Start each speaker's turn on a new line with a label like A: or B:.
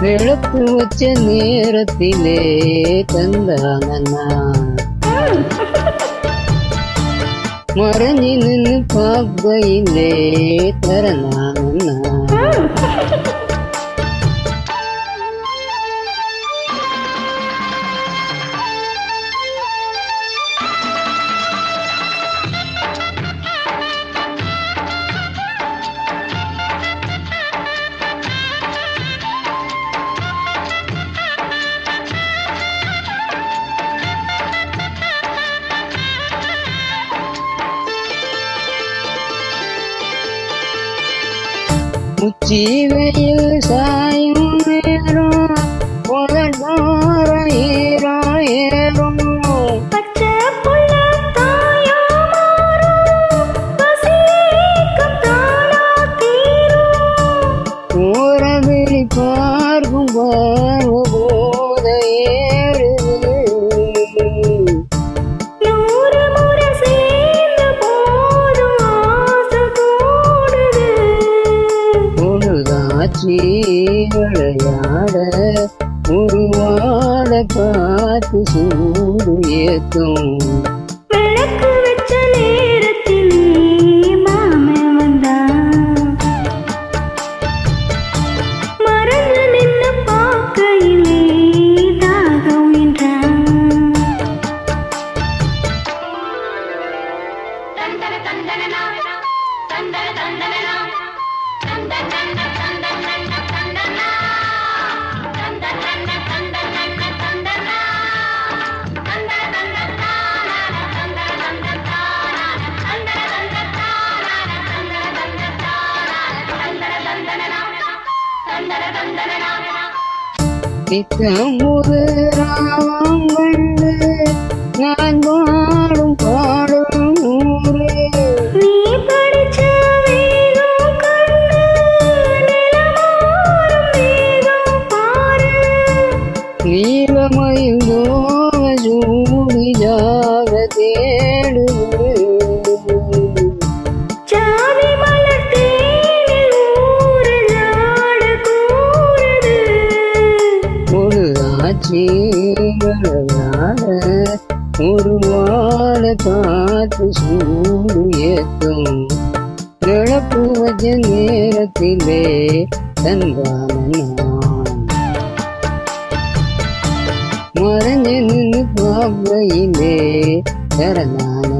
A: விளக்கு வச்ச நேரத்திலே தந்தானண்ணா மறைஞ்சி நின்று பார்க்கையிலே தரணானண்ணா உச்சி வெயில் சாயும் நேரம் உலகோர ஈரோ ஏறும்
B: பச்சை புள்ள தாயா மாறும் பசிக்கும் தானா தீரும்
A: ஊரவிழி பார்க்கும் பார்வ போத ஏறுது
B: 100 முறை சேர்ந்த போதும் ஆசை கூடுது
A: பொழுதாச்சி விளையாட உருவாட பார்த்து சூடு ஏத்தும்
B: விளக்கு வச்ச நேரத்தில் மாமன் வந்தான் மறந்து நின்று பார்க்கையிலே தாகம் என்றான்
A: நித்தம் ஒரு ராவம் கண்டு நான் பாடும் பாடும் ஊரே
B: நீ படிச்ச வேகம் கண்டு நிலமாறும் வேகம் பாரு
A: நீலமயில் போக சூடியாக தேடுது
B: ஜாதி மலர் தேனில் ஊறு நாடு கூறுது
A: பொழுதாச்சி விளையாட உருவாட காத்து சூடு ஏத்தும் கிழப்பு வச்ச நேரத்திலே தந்தானண்ணா மறைஞ்சு நின்று பார்வையிலே தரணான